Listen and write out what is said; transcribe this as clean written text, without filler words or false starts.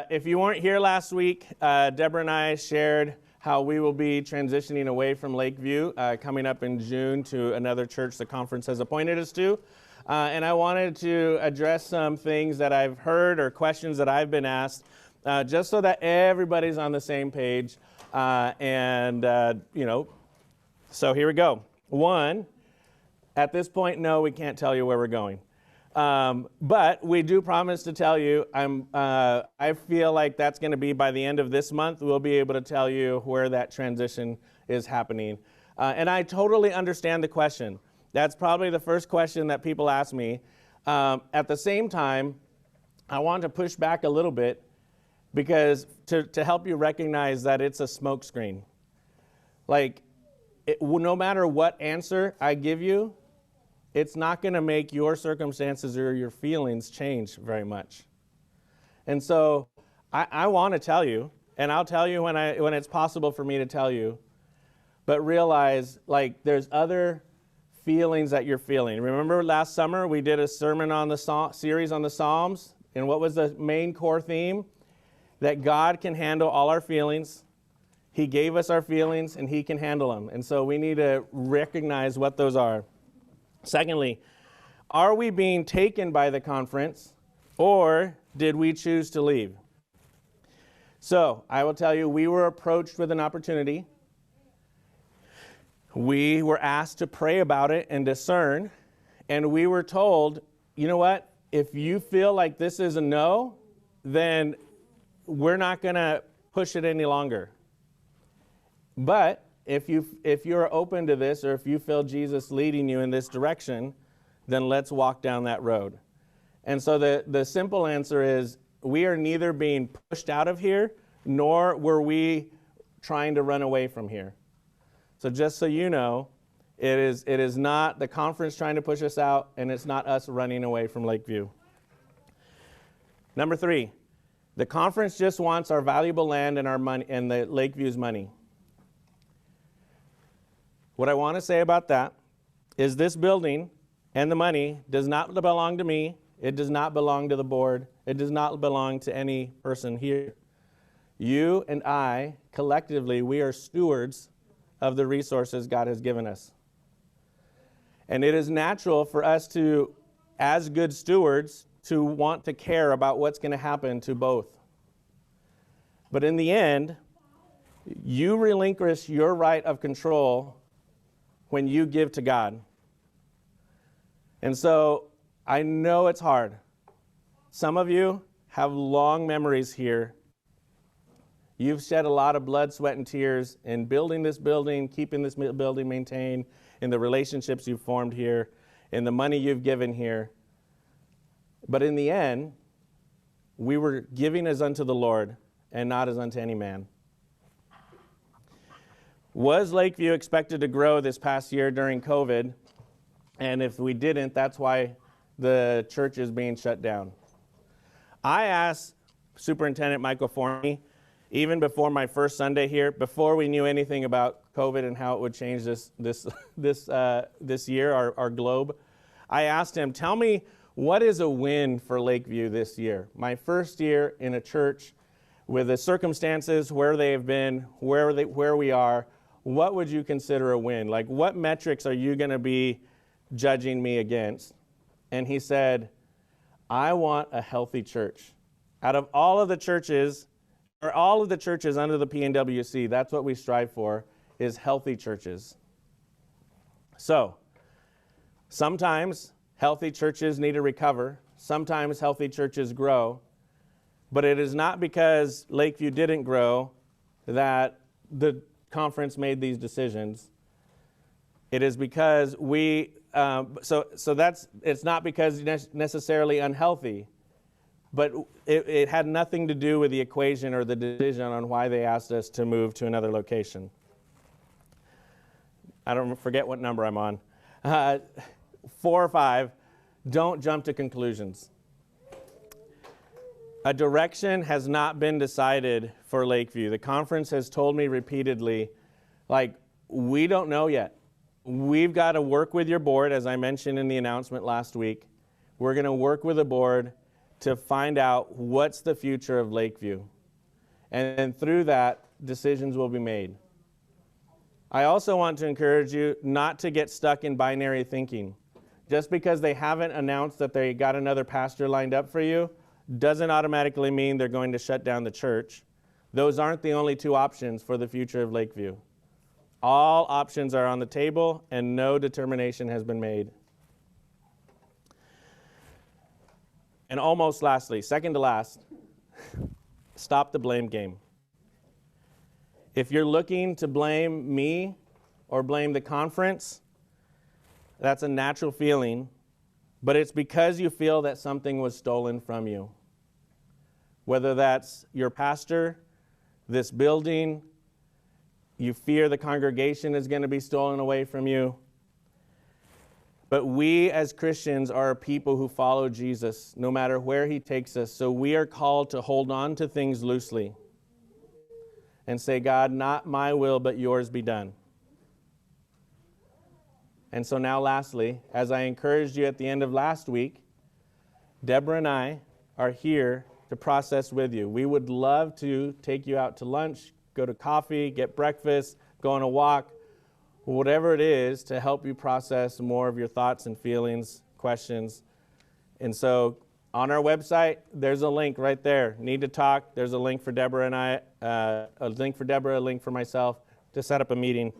If you weren't here last week, Deborah and I shared how we will be transitioning away from Lakeview, coming up in June to another church the conference has appointed us to. And I wanted to address some things that I've heard or questions that I've been asked, just so that everybody's on the same page. So here we go. One, at this point, no, we can't tell you where we're going. But we do promise to tell you, I feel like that's going to be by the end of this month. We'll be able to tell you where that transition is happening. And I totally understand the question. That's probably the first question that people ask me. At the same time, I want to push back a little bit because to help you recognize that it's a smokescreen. Like, no matter what answer I give you, it's not going to make your circumstances or your feelings change very much. And so I want to tell you, and I'll tell you when it's possible for me to tell you, but realize, like, there's other feelings that you're feeling. Remember last summer we did a sermon on the series on the Psalms, and what was the main core theme? That God can handle all our feelings. He gave us our feelings, and He can handle them. And so we need to recognize what those are. Secondly, are we being taken by the conference, or did we choose to leave? So I will tell you, we were approached with an opportunity. We were asked to pray about it and discern, and we were told, you know what, if you feel like this is a no, then we're not going to push it any longer. But if you're open to this, or if you feel Jesus leading you in this direction, then let's walk down that road. And so the simple answer is, we are neither being pushed out of here, nor were we trying to run away from here. So just so you know, it is not the conference trying to push us out, and it's not us running away from Lakeview. Number 3, the conference just wants our valuable land and our money, and the Lakeview's money. What I want to say about that is this building and the money does not belong to me. It does not belong to the board. It does not belong to any person here. You and I, collectively, we are stewards of the resources God has given us. And it is natural for us to, as good stewards, to want to care about what's going to happen to both. But in the end, you relinquish your right of control when you give to God. And so I know it's hard. Some of you have long memories here. You've shed a lot of blood, sweat, and tears in building this building, keeping this building maintained, in the relationships you've formed here, in the money you've given here. But in the end, we were giving as unto the Lord and not as unto any man. Was Lakeview expected to grow this past year during COVID? And if we didn't, that's why the church is being shut down. I asked Superintendent Michael Forney, even before my first Sunday here, before we knew anything about COVID and how it would change this year, our globe, I asked him, tell me, what is a win for Lakeview this year? My first year in a church, with the circumstances where they have been, where we are, what would you consider a win? Like, what metrics are you going to be judging me against? And he said, I want a healthy church. Out of all of the churches, or all of the churches under the PNWC, that's what we strive for, is healthy churches. So, sometimes healthy churches need to recover. Sometimes healthy churches grow. But it is not because Lakeview didn't grow that the conference made these decisions. It is because it's not because necessarily unhealthy, but it had nothing to do with the equation or the decision on why they asked us to move to another location. I don't forget what number I'm on. 4 or 5, don't jump to conclusions. A direction has not been decided for Lakeview. The conference has told me repeatedly, like, we don't know yet. We've got to work with your board, as I mentioned in the announcement last week. We're going to work with the board to find out what's the future of Lakeview. And then through that, decisions will be made. I also want to encourage you not to get stuck in binary thinking. Just because they haven't announced that they got another pastor lined up for you doesn't automatically mean they're going to shut down the church. Those aren't the only two options for the future of Lakeview. All options are on the table and no determination has been made. And almost lastly, second to last, stop the blame game. If you're looking to blame me or blame the conference, that's a natural feeling, but it's because you feel that something was stolen from you. Whether that's your pastor, this building, you fear the congregation is going to be stolen away from you. But we as Christians are a people who follow Jesus no matter where he takes us. So we are called to hold on to things loosely and say, God, not my will, but yours be done. And so now lastly, as I encouraged you at the end of last week, Deborah and I are here to process with you. We would love to take you out to lunch, go to coffee, get breakfast, go on a walk, whatever it is to help you process more of your thoughts and feelings, questions. And so on our website, there's a link right there. Need to talk. There's a link for Deborah and I, a link for Deborah, a link for myself to set up a meeting.